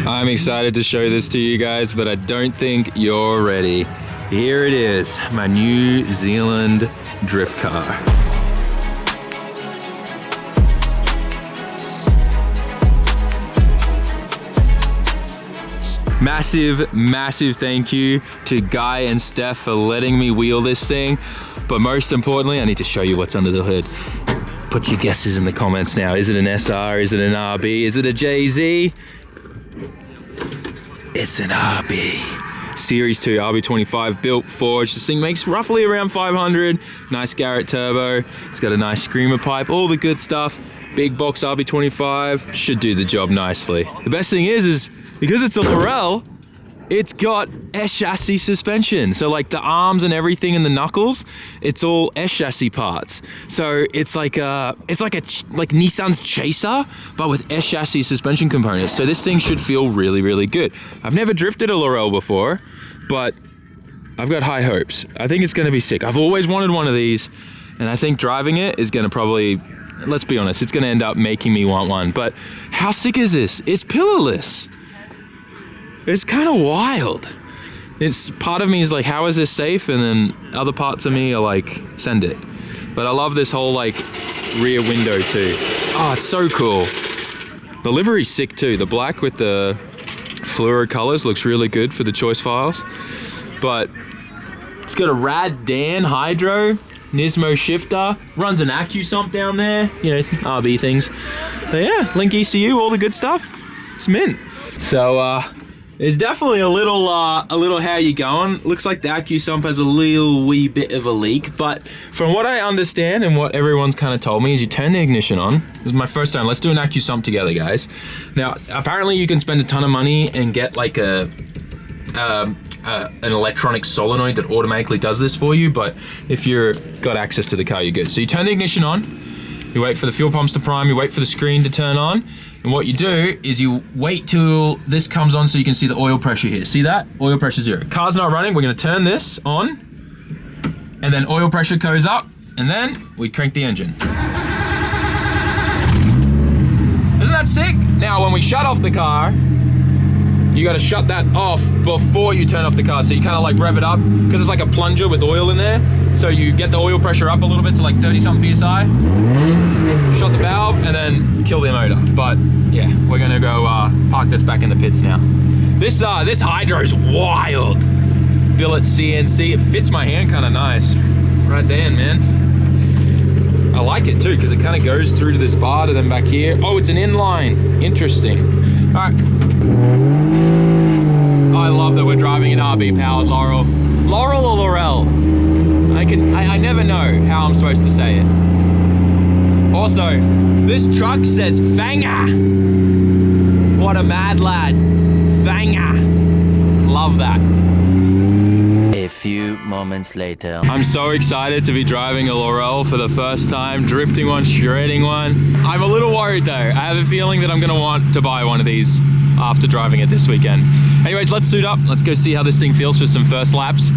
I'm excited to show this to you guys, but I don't think you're ready. Here it is, my New Zealand drift car. Massive thank you to Guy and Steph for letting me wheel this thing. But most importantly, I need to show you what's under the hood. Put your guesses in the comments now. Is it an SR? Is it an RB? Is it a JZ? It's an RB. Series 2 RB25 built forged. This thing makes roughly around 500. Nice Garrett turbo. It's got a nice screamer pipe, all the good stuff. Big box RB25 should do the job nicely. The best thing is because it's a Laurel, it's got S chassis suspension. So like the arms and everything and the knuckles, it's all S chassis parts. So it's like Nissan's Chaser, but with S chassis suspension components. So this thing should feel really good. I've never drifted a Laurel before, but I've got high hopes. I think it's gonna be sick. I've always wanted one of these, and I think driving it is gonna probably, let's be honest, it's gonna end up making me want one. But how sick is this? It's pillarless. It's kind of wild. It's part of me is like, how is this safe? And then other parts of me are like, send it. But I love this whole like rear window too. Oh, it's so cool. The livery's sick too. The black with the fluoro colors looks really good for the choice files. But it's got a rad Dan hydro, Nismo shifter, runs an AccuSump down there, you know, RB things. But yeah, Link ECU, all the good stuff. It's mint. So there's definitely a little how you going. Looks like the AccuSump has a little wee bit of a leak, but from what I understand and what everyone's kind of told me is you turn the ignition on. This is my first time. Let's do an AccuSump together, guys. Now, apparently you can spend a ton of money and get like an electronic solenoid that automatically does this for you, but if you've got access to the car, you're good. So you turn the ignition on, you wait for the fuel pumps to prime, you wait for the screen to turn on, and what you do is you wait till this comes on so you can see the oil pressure here. See that? Oil pressure 0. Car's not running, we're gonna turn this on, and then oil pressure goes up, and then we crank the engine. Isn't that sick? Now, when we shut off the car, you gotta shut that off before you turn off the car. So you kind of like rev it up, because it's like a plunger with oil in there. So you get the oil pressure up a little bit to like 30 something PSI, shut the valve, and then kill the motor. But yeah, we're gonna go park this back in the pits now. This hydro's wild. Billet CNC, it fits my hand kind of nice. Right Dan, man. I like it too, because it kind of goes through to this bar to then back here. Oh, it's an inline, interesting. All right. I love that we're driving an RB powered Laurel. Laurel or Laurel? I never know how I'm supposed to say it. Also, this truck says Fanger. What a mad lad. Fanger. Love that. A few moments later. I'm so excited to be driving a Laurel for the first time, drifting one, shredding one. I'm a little worried though. I have a feeling that I'm gonna want to buy one of these after driving it this weekend. Anyways, let's suit up. Let's go see how this thing feels for some first laps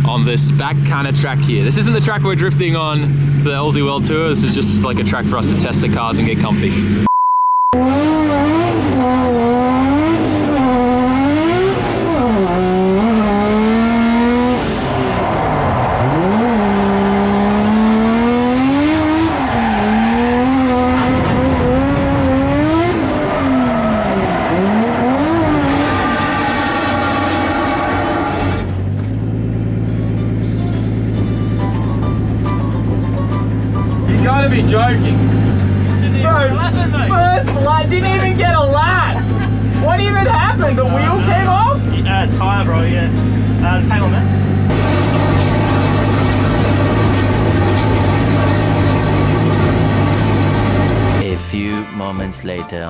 on this back kind of track here. This isn't the track we're drifting on for the LZ World Tour. This is just like a track for us to test the cars and get comfy. You gotta be joking. First lap, didn't even get a lap. What even happened? The wheel came off? Tire, bro, yeah. Hang on there. A few moments later.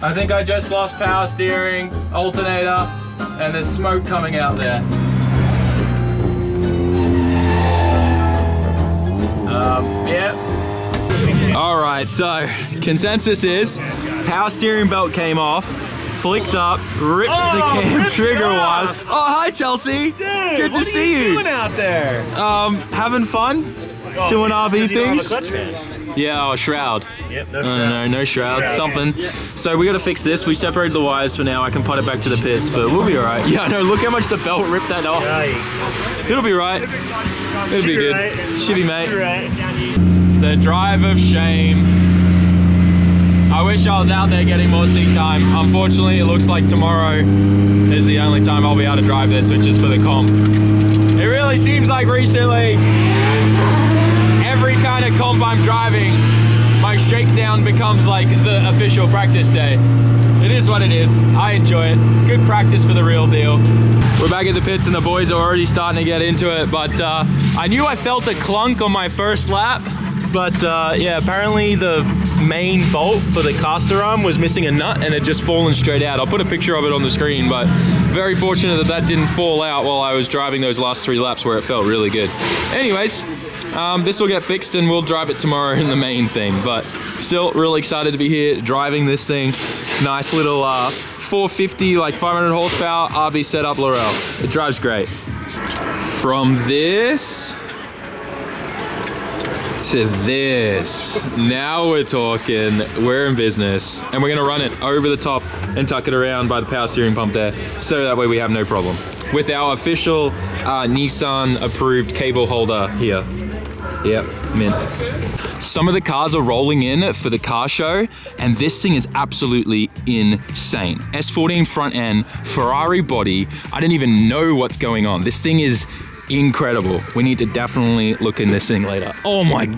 I think I just lost power steering, alternator, and there's smoke coming out there. Yeah. All right, so consensus is power steering belt came off, flicked up, ripped the cam trigger wires. Oh, hi Chelsea. Dude, good to see you. What are you doing out there? Having fun, doing RV things. Clutch Yeah, oh, shroud. Yep, No shroud, something. So we gotta fix this. We separated the wires for now. I can put it back to the pits, but we'll be all right. Yeah, no, look how much the belt ripped that off. Yikes. It'll be right. It'll be good. Right. Should be, mate. Right. The drive of shame. I wish I was out there getting more seat time. Unfortunately, it looks like tomorrow is the only time I'll be able to drive this, which is for the comp. It really seems like recently, every kind of comp I'm driving, my shakedown becomes like the official practice day. It is what it is. I enjoy it. Good practice for the real deal. We're back at the pits and the boys are already starting to get into it, but I knew I felt a clunk on my first lap, but yeah, apparently the main bolt for the caster arm was missing a nut and it just fallen straight out. I'll put a picture of it on the screen, but very fortunate that that didn't fall out while I was driving those last 3 laps where it felt really good. Anyways, this will get fixed and we'll drive it tomorrow in the main thing, but still really excited to be here driving this thing. Nice little 450, like 500 horsepower RB setup Laurel. It drives great. From this to this, now we're talking. We're in business, and we're gonna run it over the top and tuck it around by the power steering pump there, so that way we have no problem with our official Nissan approved cable holder here. Yep, mint. Some of the cars are rolling in for the car show, and this thing is absolutely insane. S14 front end, Ferrari body. I didn't even know what's going on. This thing is incredible. We need to definitely look in this thing later. Oh my,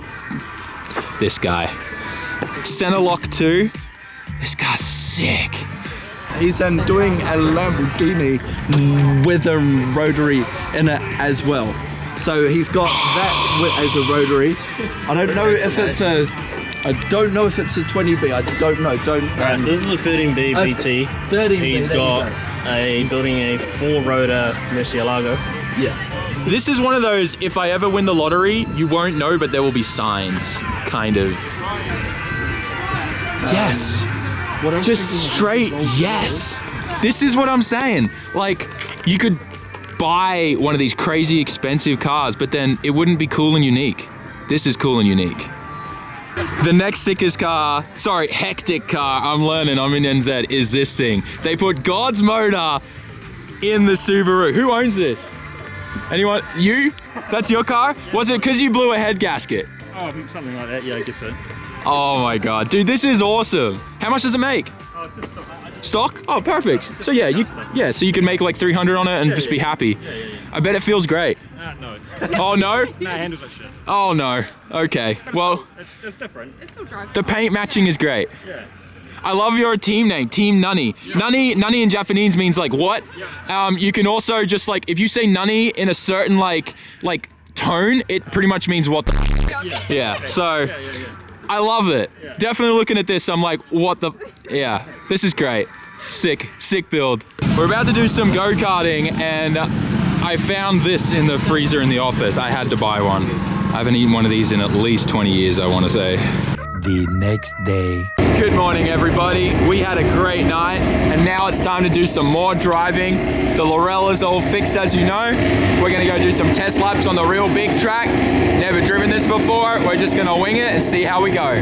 this guy. Center lock too. This guy's sick. He's doing a Lamborghini with a rotary in it as well. So he's got that as a rotary. I don't know if it's a 20B. I don't know. Alright, so this is a 13B PT. 13B. He's got building a 4-rotor Murcielago. Yeah. This is one of those, if I ever win the lottery, you won't know, but there will be signs, kind of. Yes. What else? Just straight yes. This is what I'm saying. Like, you could buy one of these crazy expensive cars, but then it wouldn't be cool and unique. This is cool and unique. The next sickest car, sorry, hectic car, I'm learning, I'm in NZ, is this thing. They put God's motor in the Subaru. Who owns this? Anyone? You? That's your car? Was it because you blew a head gasket? Oh, something like that, yeah, I guess so. Oh my God, dude, this is awesome. How much does it make? Oh, it's just stock. Stock? Oh, perfect. So yeah, so you can make like 300 on it and just be happy. I bet it feels great. No. Oh no? No, it handles like shit. Oh no. Okay. Well, It's different. the paint matching is great. Yeah. I love your team name, Team Nani. Nani in Japanese means like what? You can also just like, if you say Nani in a certain like tone, it pretty much means what the yeah. So I love it. Definitely looking at this, I'm like, what the, yeah, this is great. Sick build. We're about to do some go-karting and I found this in the freezer in the office. I had to buy one. I haven't eaten one of these in at least 20 years, I want to say. The next day. Good morning, everybody. We had a great night, and now it's time to do some more driving. The Laurel is all fixed, as you know. We're gonna go do some test laps on the real big track. Never driven this before. We're just gonna wing it and see how we go.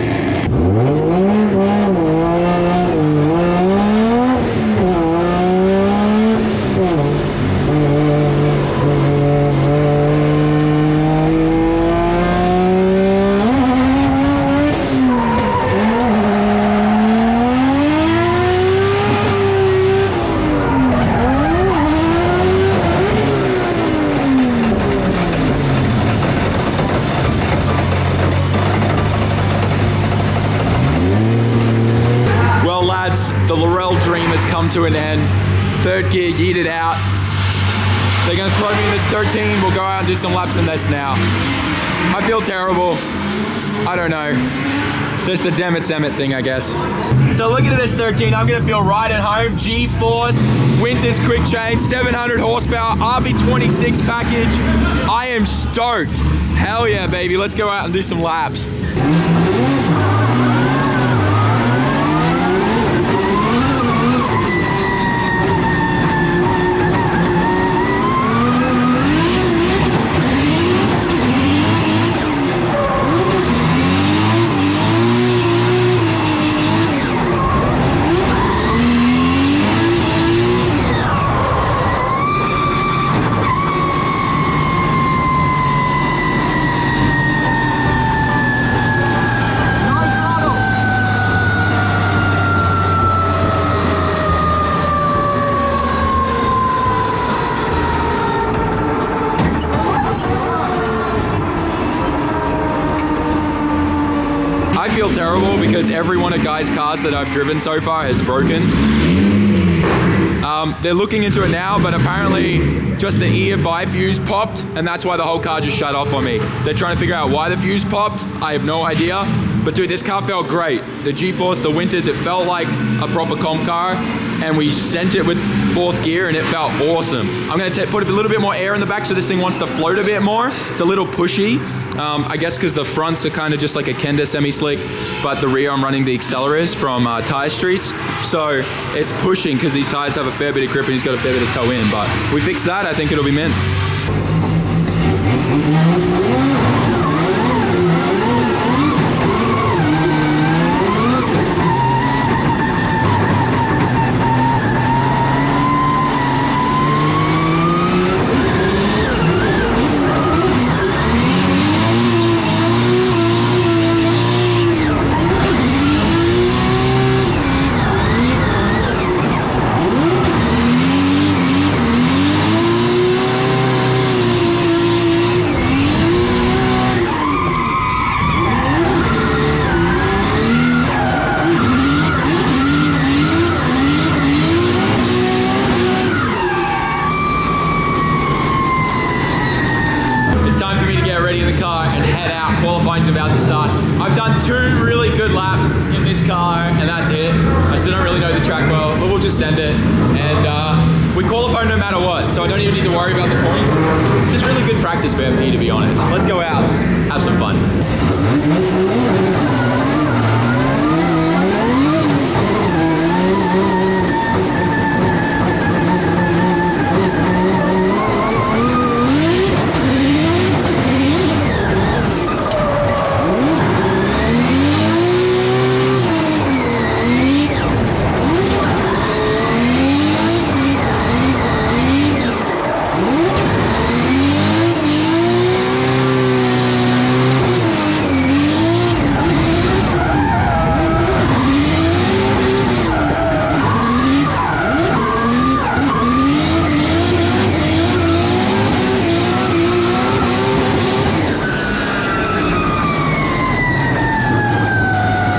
The Laurel dream has come to an end. Third gear yeeted out. They're gonna throw me in this 13. We'll go out and do some laps in this now. I feel terrible. I don't know. Just a damn it SAMMIT thing, I guess. So looking at this 13, I'm gonna feel right at home. G-Force, Winters quick change, 700 horsepower, RB26 package. I am stoked. Hell yeah, baby. Let's go out and do some laps. I feel terrible because every one of Guy's cars that I've driven so far has broken. They're looking into it now, but apparently just the EFI fuse popped, and that's why the whole car just shut off on me. They're trying to figure out why the fuse popped. I have no idea. But dude, this car felt great. The G-Force, the Winters, it felt like a proper comp car, and we sent it with 4th gear, and it felt awesome. I'm gonna put a little bit more air in the back so this thing wants to float a bit more. It's a little pushy. I guess because the fronts are kind of just like a Kenda semi-slick, but the rear I'm running the accelerators from Tire Streets. So it's pushing because these tires have a fair bit of grip and he's got a fair bit of toe in, but we fixed that, I think it'll be mint. Qualifying's about to start. I've done 2 really good laps in this car and that's it. I still don't really know the track well, but we'll just send it. And we qualify no matter what, so I don't even need to worry about the points. Just really good practice for FD, to be honest. Let's go out, have some fun.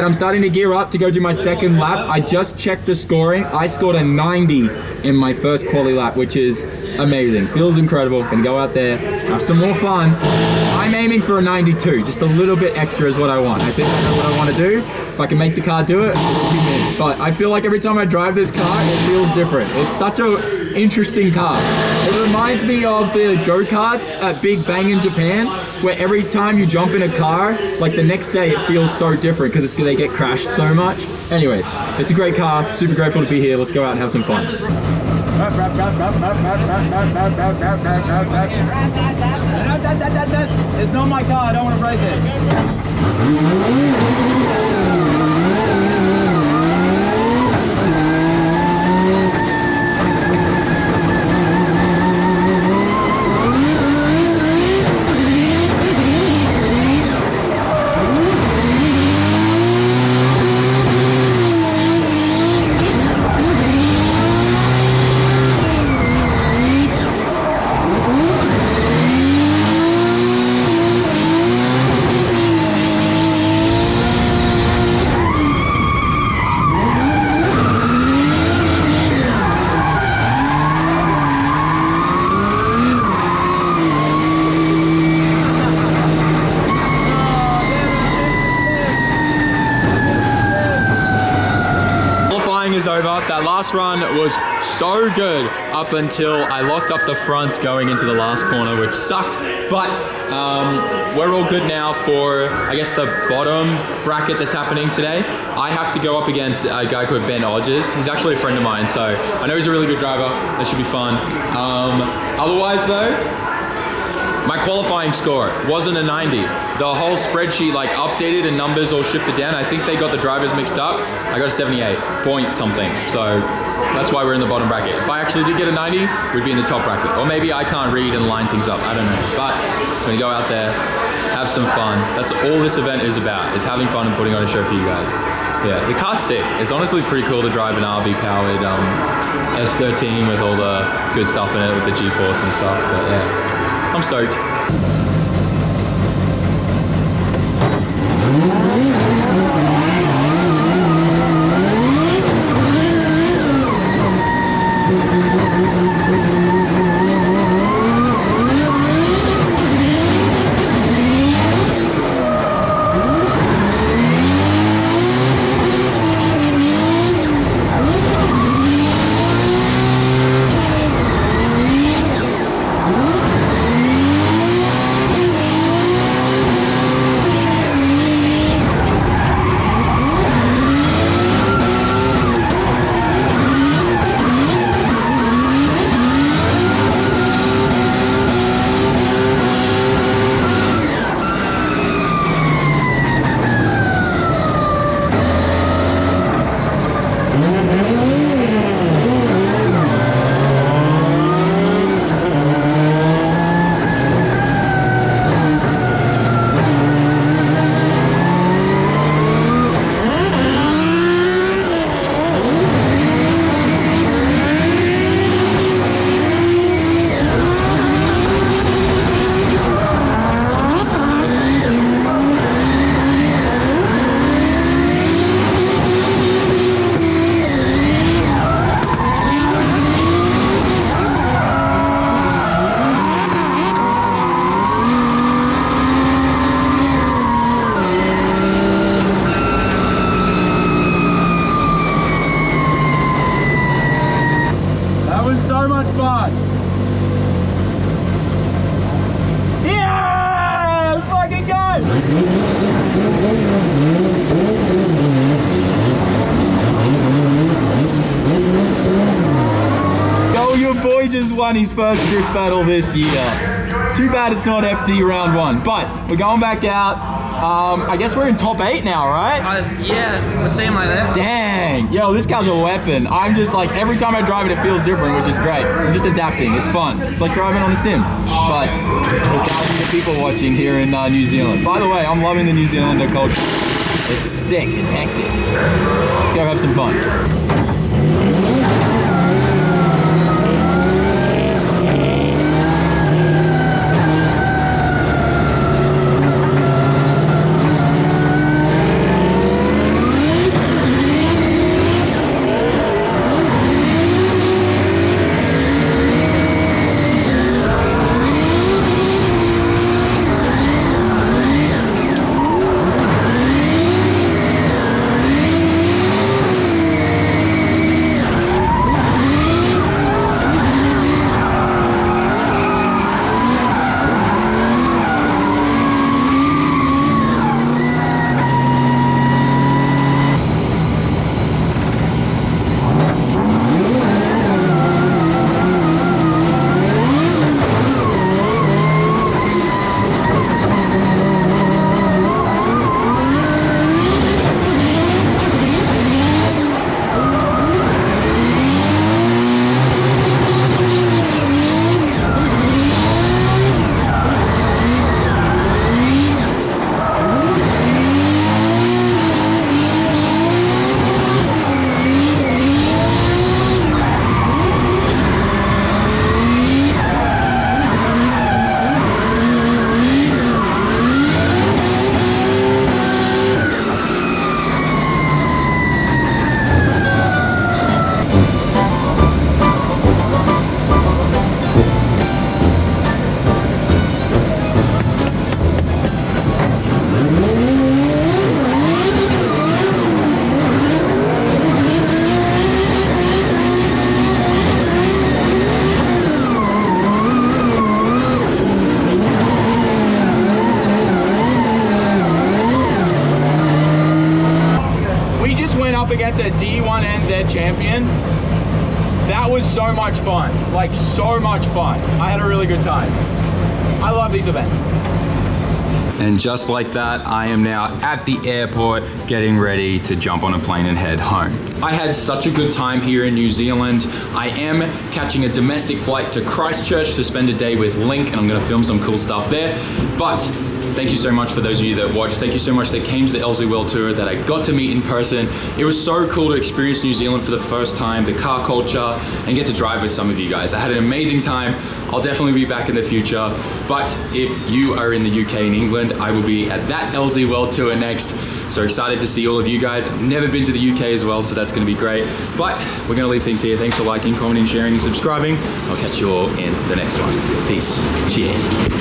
I'm starting to gear up to go do my second lap. I just checked the scoring. I scored a 90 in my first quali lap, which is amazing. Feels incredible. Gonna go out there, have some more fun. I'm aiming for a 92. Just a little bit extra is what I want. I think I know what I want to do. If I can make the car do it, it'll be mint. But I feel like every time I drive this car, it feels different. It's such an interesting car. It reminds me of the go-karts at Big Bang in Japan, where every time you jump in a car, like the next day it feels so different because they get crashed so much. Anyways, it's a great car. Super grateful to be here. Let's go out and have some fun. It's not my car, I don't want to break it. is over. That last run was so good up until I locked up the fronts going into the last corner, which sucked. But we're all good now for, I guess, the bottom bracket that's happening today. I have to go up against a guy called Ben Odges. He's actually a friend of mine, so I know he's a really good driver. That should be fun. Otherwise though, my qualifying score wasn't a 90. The whole spreadsheet like updated and numbers all shifted down. I think they got the drivers mixed up. I got a 78 point something. So that's why we're in the bottom bracket. If I actually did get a 90, we'd be in the top bracket. Or maybe I can't read and line things up. I don't know. But I'm gonna go out there, have some fun. That's all this event is about, is having fun and putting on a show for you guys. Yeah, the car's sick. It's honestly pretty cool to drive an RB powered S13 with all the good stuff in it with the G-force and stuff. But yeah. I'm stoked. Just won his first drift battle this year. Too bad it's not FD round 1, but we're going back out. I guess we're in top 8 now, right? Yeah, would seem like that. Dang, yo, this guy's a weapon. I'm just like, every time I drive it, it feels different, which is great. I'm just adapting, it's fun. It's like driving on a sim, but with thousands of people watching here in New Zealand. By the way, I'm loving the New Zealander culture. It's sick, it's hectic. Let's go have some fun. went up against a D1NZ champion. That was so much fun, like so much fun. I had a really good time. I love these events. And just like that, I am now at the airport getting ready to jump on a plane and head home. I had such a good time here in New Zealand. I am catching a domestic flight to Christchurch to spend a day with Link, and I'm gonna film some cool stuff there. But thank you so much for those of you that watched. Thank you so much that came to the LZ World Tour, that I got to meet in person. It was so cool to experience New Zealand for the first time, the car culture, and get to drive with some of you guys. I had an amazing time. I'll definitely be back in the future. But if you are in the UK and England, I will be at that LZ World Tour next. So excited to see all of you guys. I've never been to the UK as well, so that's gonna be great. But we're gonna leave things here. Thanks for liking, commenting, sharing, and subscribing. I'll catch you all in the next one. Peace. Cheers.